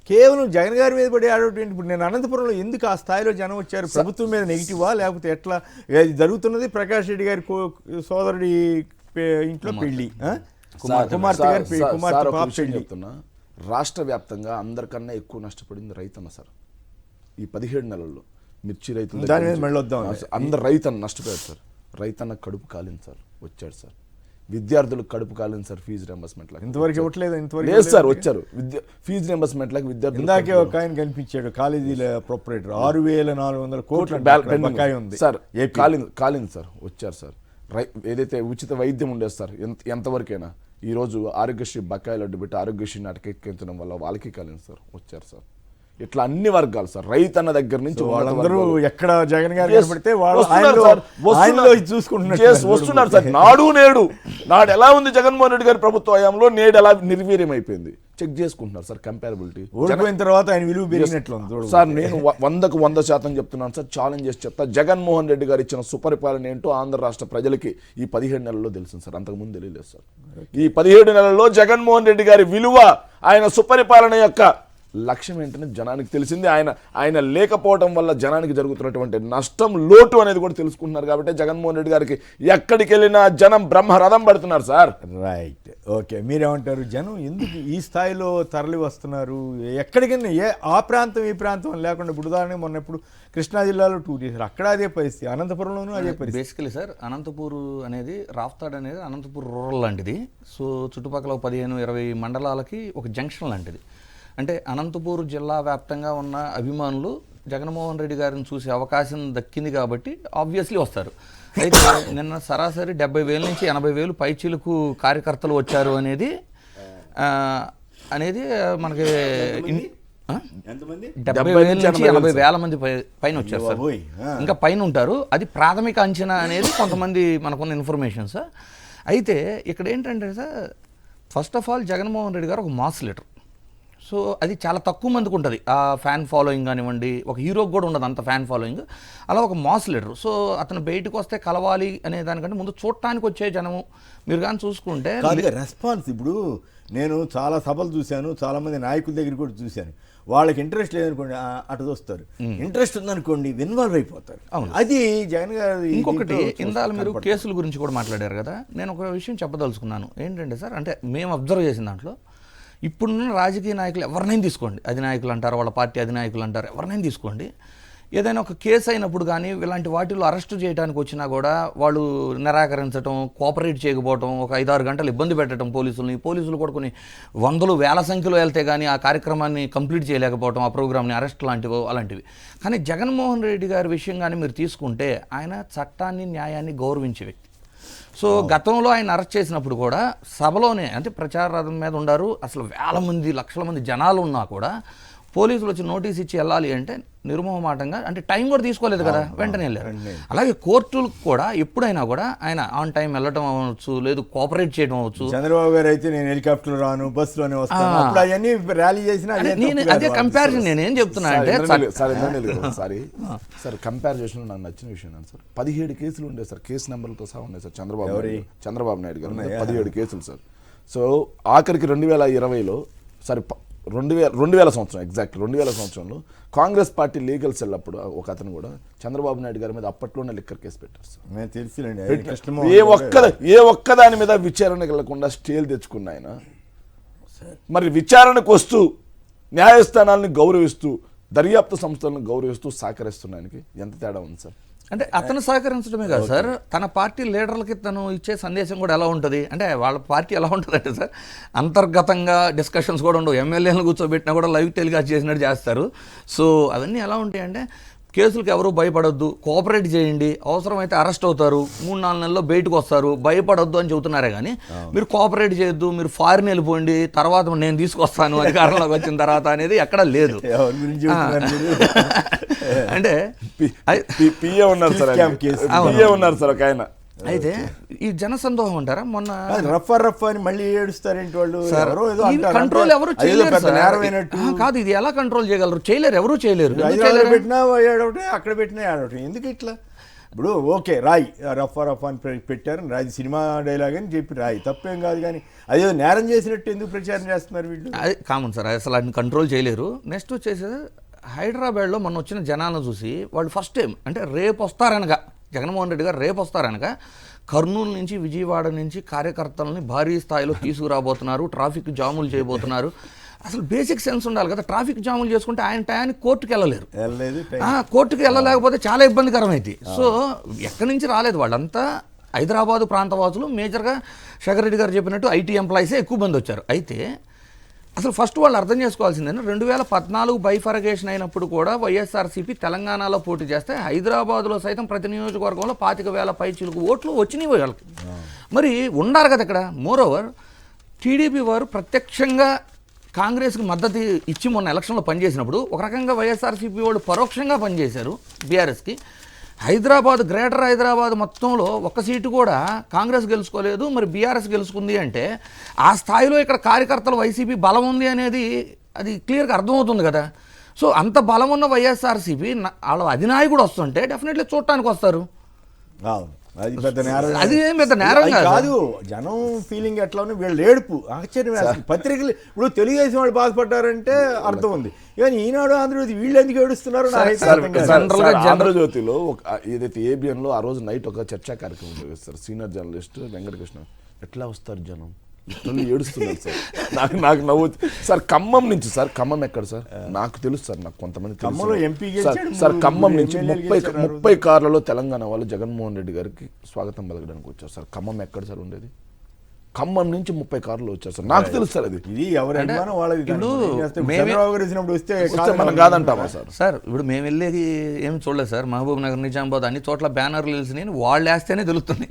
కేవలం జగన్ గారి మీద పడి ఆడేటువంటి ఇప్పుడు నేను అనంతపురంలో ఎందుకు ఆ స్థాయిలో జనం వచ్చారు? ప్రభుత్వం మీద నెగిటివా లేకపోతే ఎట్లా జరుగుతున్నది? ప్రకాష్ రెడ్డి గారి సోదరుడి ఇంట్లో పెళ్లి, కుమార్తె గారి కుమార్తె పాప పెళ్లి. చెప్తున్నా, రాష్ట్ర వ్యాప్తంగా అందరికన్నా ఎక్కువ నష్టపడింది రైతన్న సార్. ఈ 17 నెలల్లో మిర్చి రైతులు దాని మీద మళ్ళీ వద్దాం. అందరు రైతన్న నష్టపోయారు సార్. రైతన్న కడుపు కాలింది సార్, వచ్చాడు సార్. విద్యార్థులకు కడుపు కాలింది సార్, ఫీజు రింబర్స్మెంట్ ఇంతవరకు ఇవ్వట్లేదు. ఇంతవరకు లేదు సార్, వచ్చారు ఫీజు రింబర్స్మెంట్ లాగా విద్యార్థులు. ఇందాకే ఒక ఆయన కనిపించాడు, కాలేజీల ప్రొపరేటర్ 6,400 కోట్ల బకాయి ఉంది సార్. కాలింది సార్, వచ్చారు సార్. ఏదైతే ఉచిత వైద్యం ఉండేది సార్, ఎంతవరకైనా ఈరోజు ఆరోగ్యశ్రీ బకాయిలు అడ్డు పెట్టి ఆరోగ్యశ్రీని అటకెక్కించడం వల్ల వాళ్ళకి కాలింది సార్, వచ్చారు సార్. ఇట్లా అన్ని వర్గాలు సార్, రైతన్న దగ్గర నుంచి వాళ్ళందరూ ఎక్కడ జగన్ గారు వస్తున్నారు సార్. నాడు ఎలా ఉంది జగన్మోహన్ రెడ్డి గారి ప్రభుత్వ హయాంలో, నేడు ఎలా నిర్వీర్యం అయిపోయింది చెక్ చేసుకుంటున్నారు సార్. కంపారబిలిటీ ఓడిపోయిన తర్వాత ఆయన విలువ పెరిగినట్లు సార్. నేను 100కు 100% చెప్తున్నాను సార్, ఛాలెంజ్ చేసి చెప్తా. జగన్మోహన్ రెడ్డి గారు ఇచ్చిన సుపరిపాలన ఏంటో ఆంధ్ర రాష్ట్ర ప్రజలకి ఈ 17 నెలల్లో తెలిసింది సార్, అంతకుముందు తెలియలేదు సార్. ఈ 17 నెలల్లో జగన్మోహన్ రెడ్డి గారి విలువ, ఆయన సుపరిపాలన యొక్క లక్ష్యం ఏంటనే జనానికి తెలిసింది. ఆయన లేకపోవడం వల్ల జనానికి జరుగుతున్నటువంటి నష్టం, లోటు అనేది కూడా తెలుసుకుంటున్నారు. కాబట్టి జగన్మోహన్ రెడ్డి గారికి ఎక్కడికి వెళ్ళినా జనం బ్రహ్మరథం పడుతున్నారు సార్. Right, okay. మీరేమంటారు? జనం ఎందుకు ఈ స్థాయిలో తరలి వస్తున్నారు? ఎక్కడికైనా ఆ ప్రాంతం ఈ ప్రాంతం లేకుండా ఇప్పుడు ఉదాహరణ మొన్న ఎప్పుడు కృష్ణా జిల్లాలో టూర్ చేశారు, అక్కడ అదే పరిస్థితి, అనంతపురంలోనూ అదే పరిస్థితి. బేసికలీ సార్, అనంతపూర్ అనేది రాఫ్తాడ్ అనేది అనంతపూర్ రూరల్ లాంటిది. సో చుట్టుపక్కల 15-20 మండలాలకి ఒక జంక్షన్ లాంటిది. అంటే అనంతపూర్ జిల్లా వ్యాప్తంగా ఉన్న అభిమానులు జగన్మోహన్ రెడ్డి గారిని చూసే అవకాశం దక్కింది కాబట్టి ఆబ్వియస్లీ వస్తారు. అయితే నిన్న సరాసరి 70,000 నుంచి 80,000 పైచీలకు కార్యకర్తలు వచ్చారు అనేది మనకి 70,000 నుంచి 80,000 మంది పైన వచ్చారు సార్. ఇంకా పైన ఉంటారు. అది ప్రాథమిక అంచనా అనేది కొంతమంది మనకున్న ఇన్ఫర్మేషన్ సార్. అయితే ఇక్కడ ఏంటంటే sir, first of all Jaganmohan Reddy గారు ఒక మాస్ లీడర్. సో అది చాలా తక్కువ మందికి ఉంటుంది ఆ ఫ్యాన్ ఫాలోయింగ్ కానివ్వండి, ఒక హీరోకి కూడా ఉండదు అంత ఫ్యాన్ ఫాలోయింగ్. అలా ఒక మాస్ లీడర్. సో అతను బయటకు వస్తే కలవాలి అనే దానికంటే ముందు చూడటానికి వచ్చే జనము మీరు కానీ చూసుకుంటే రెస్పాన్స్. ఇప్పుడు నేను చాలా సభలు చూశాను, చాలామంది నాయకుల దగ్గర కూడా చూశాను. వాళ్ళకి ఇంట్రెస్ట్ లేదనుకోండి అటు వస్తారు, ఇంట్రెస్ట్ ఉందనుకోండి ఇన్వాల్వ్ అయిపోతారు. అది జగన్ గారు. ఇంకొకటి, ఇందాక మీరు కేసుల గురించి కూడా మాట్లాడారు కదా, నేను ఒక విషయం చెప్పదలుచుకున్నాను. ఏంటంటే సార్, అంటే మేము అబ్జర్వ్ చేసిన దాంట్లో ఇప్పుడున్న రాజకీయ నాయకులు ఎవరినైనా తీసుకోండి, అధినాయకులు అంటారు, వాళ్ళ పార్టీ అధినాయకులు అంటారు, ఎవరినైనా తీసుకోండి, ఏదైనా ఒక కేసు అయినప్పుడు కానీ ఇలాంటి వాటిల్లో అరెస్ట్ చేయడానికి వచ్చినా కూడా వాళ్ళు నిరాకరించడం, కోఆపరేట్ చేయకపోవడం, ఒక 5-6 గంటలు ఇబ్బంది పెట్టడం పోలీసులు కూడా కొన్ని 100,000 సంఖ్యలో వెళ్తే కానీ ఆ కార్యక్రమాన్ని కంప్లీట్ చేయలేకపోవడం, ఆ ప్రోగ్రామ్ని అరెస్ట్ లాంటివి అలాంటివి. కానీ జగన్మోహన్ రెడ్డి గారి విషయం కానీ మీరు తీసుకుంటే ఆయన చట్టాన్ని న్యాయాన్ని గౌరవించే వ్యక్తి. సో గతంలో ఆయన అరెస్ట్ చేసినప్పుడు కూడా సభలోనే, అంటే ప్రచార రథం మీద ఉండారు, అసలు వేల మంది లక్షల మంది జనాలు ఉన్నా కూడా పోలీసులు వచ్చి నోటీస్ ఇచ్చి వెళ్ళాలి అంటే నిర్మోహమాటంగా, అంటే టైం కూడా తీసుకోలేదు కదా, వెంటనే వెళ్ళారు. అలాగే కోర్టులకు కూడా ఎప్పుడైనా కూడా ఆయన ఆన్ టైం వెళ్ళడం అవ్వచ్చు, లేదు కోఆపరేట్ చేయడం అవ్వచ్చు. చంద్రబాబు గారు అయితే నేను హెలికాప్టర్ రాను, బస్సులోనే వస్తాను, అవన్నీ ర్యాలీ చేసిన నేను అదే కంపారిజన్ నేనేం చెప్తున్నా అంటే సార్, కంపేర్ చేసిన నాకు నచ్చిన విషయం సార్, 17 కేసులు ఉండే సార్, కేసు నెంబర్లతో సహా ఉన్నాయి సార్. చంద్రబాబు నాయుడు గారు 17 కేసులు సార్. సో ఆఖరికి 2020లో సారీ 2000 సంవత్సరం, ఎగ్జాక్ట్ 2000 సంవత్సరంలో కాంగ్రెస్ పార్టీ లీగల్ సెల్ అప్పుడు ఒక అతను కూడా చంద్రబాబు నాయుడు గారి మీద అప్పట్లోనే లిక్కర్ కేసు పెట్టారు సార్. తెలుసులేండి. ఏ ఒక్క దాని మీద విచారణకు వెళ్లకుండా స్టేలు తెచ్చుకున్న ఆయన మరి విచారణకు వస్తూ న్యాయస్థానాలను గౌరవిస్తూ దర్యాప్తు సంస్థలను గౌరవిస్తూ సహకరిస్తున్నానికి ఎంత తేడా ఉంది సార్? అంటే అతను సహకరించడమే కాదు సార్, తన పార్టీ లీడర్లకి తను ఇచ్చే సందేశం కూడా ఎలా ఉంటుంది అంటే, వాళ్ళ పార్టీ ఎలా ఉంటుందంటే సార్, అంతర్గతంగా డిస్కషన్స్ కూడా ఉండవు. ఎమ్మెల్యేలను కూర్చోబెట్టినా కూడా లైవ్ టెలికాస్ట్ చేసినట్టు చేస్తారు. సో అవన్నీ ఎలా ఉంటాయంటే, కేసులకు ఎవరు భయపడొద్దు, కోఆపరేట్ చేయండి, అవసరమైతే అరెస్ట్ అవుతారు, 3-4 నెలల్లో బయటకు వస్తారు, భయపడొద్దు అని చెబుతున్నారే కానీ మీరు కోఆపరేట్ చేయొద్దు, మీరు ఫారిన్ వెళ్ళిపోండి, తర్వాత నేను తీసుకొస్తాను అధికారంలోకి వచ్చిన తర్వాత అనేది ఎక్కడ లేదు. అంటే పిఏ ఉన్నారు సార్ ఒక ఆయన. అయితే ఈ జనసందోహం అంటారా, మొన్న రఫ్ అని మళ్ళీ ఏడుస్తారేంటి వాళ్ళు? కంట్రోల్ ఎవరు చేయలేరు కాదు, ఇది ఎలా కంట్రోల్ చేయగలరు? చేయలేరు, ఎవరు చేయలేరు. పెట్టినా అక్కడ పెట్టినా ఎందుకు ఇట్లా? ఇప్పుడు ఓకే రాయి రఫ్ అని పెట్టారు, రాయి సినిమా డైలాగ్ అని చెప్పి రాయి, తప్పేం కాదు. కానీ అదే నేరం చేసినట్టు ఎందుకు ప్రచారం చేస్తున్నారు వీళ్ళు? అది కామన్ సార్, అసలు వాటిని కంట్రోల్ చేయలేరు. నెక్స్ట్ వచ్చేసి హైదరాబాద్లో మొన్న వచ్చిన జనాలను చూసి వాళ్ళు ఫస్ట్ టైం అంటే రేపు వస్తారనగా జగన్మోహన్ రెడ్డి గారు రేపు వస్తారనగా కర్నూలు నుంచి విజయవాడ నుంచి కార్యకర్తలని భారీ స్థాయిలో తీసుకురాబోతున్నారు, ట్రాఫిక్ జాములు చేయబోతున్నారు. అసలు బేసిక్ సెన్స్ ఉండాలి కదా, ట్రాఫిక్ జాములు చేసుకుంటే ఆయన టయానికి కోర్టుకు వెళ్ళలేరు, కోర్టుకు వెళ్ళలేకపోతే చాలా ఇబ్బందికరమైంది. సో ఎక్కడి నుంచి రాలేదు వాళ్ళంతా హైదరాబాదు ప్రాంతవాసులు, మేజర్గా శేఖర్ రెడ్డి గారు చెప్పినట్టు ఐటీ ఎంప్లాయీసే ఎక్కువ మంది వచ్చారు. అయితే అసలు ఫస్ట్ వాళ్ళు అర్థం చేసుకోవాల్సిందేనా, 2014 బైఫర్గేషన్ అయినప్పుడు కూడా వైఎస్ఆర్సీపీ తెలంగాణలో పోటీ చేస్తే హైదరాబాద్లో సైతం ప్రతి నియోజకవర్గంలో 25,000 పైచిలకు ఓట్లు వచ్చినాయి వాళ్ళకి. మరి ఉండాలి కదా ఇక్కడ. మోరోవర్ టీడీపీ వారు ప్రత్యక్షంగా కాంగ్రెస్కి మద్దతు ఇచ్చి మొన్న ఎలక్షన్లో పనిచేసినప్పుడు ఒక రకంగా వైఎస్ఆర్సీపీ వాళ్ళు పరోక్షంగా పనిచేశారు బీఆర్ఎస్కి. హైదరాబాద్ గ్రేటర్ హైదరాబాద్ మొత్తంలో ఒక్క సీటు కూడా కాంగ్రెస్ గెలుచుకోలేదు, మరి బీఆర్ఎస్ గెలుచుకుంది అంటే ఆ స్థాయిలో ఇక్కడ కార్యకర్తలు వైసీపీ బలం ఉంది అనేది అది క్లియర్గా అర్థమవుతుంది కదా. సో అంత బలం ఉన్న వైఎస్ఆర్సీపీ వాళ్ళ అధినాయకుడు వస్తుంటే డెఫినెట్లీ చూడటానికి వస్తారు. అది పెద్ద నేరం, అది ఏం పెద్ద నేరం కాదు. జనం ఫీలింగ్ ఎట్లా ఉంది, వీళ్ళు ఏడుపు ఆశ్చర్యం. పత్రికలు ఇప్పుడు తెలుగుదేశం వాళ్ళు బాధపడ్డారంటే అర్థం ఉంది, కానీ ఈనాడు ఆంధ్రజ్యోతి వీళ్ళు ఎందుకు ఏడుస్తున్నారు? ఆంధ్రజ్యోతిలో ఏదైతే ఏబిఎన్ లో ఆ రోజు నైట్ ఒక చర్చా కార్యక్రమం చేస్తారు, సీనియర్ జర్నలిస్ట్ వెంకటకృష్ణ ఎట్లా వస్తారు జనం ఇట్లా ఏడుస్తున్నారు సార్. నాకు నవ్వు సార్. ఖమ్మం నుంచి సార్, ఖమ్మం ఎక్కడ సార్ నాకు తెలుసు సార్, నాకు కొంతమంది సార్ ఖమ్మం నుంచి 30 కార్లలో తెలంగాణ వాళ్ళు జగన్మోహన్ రెడ్డి గారికి స్వాగతం పలకడానికి వచ్చారు సార్. ఖమ్మం ఎక్కడ సార్ ఉండేది? ఖమ్మం నుంచి 30 కార్లు వచ్చారు సార్, నాకు తెలుసు సార్. అది ఇది ఎవరు వస్తే మనం కాదంటామా సార్? సార్ ఇప్పుడు మేము వెళ్ళేది ఏమి చూడలేదు సార్, మహబూబ్ నగర్, నిజామాబాద్ అన్ని చోట్ల బ్యానర్లు తెలిసినాయి, వాళ్ళు వేస్తేనే తెలుస్తుంది.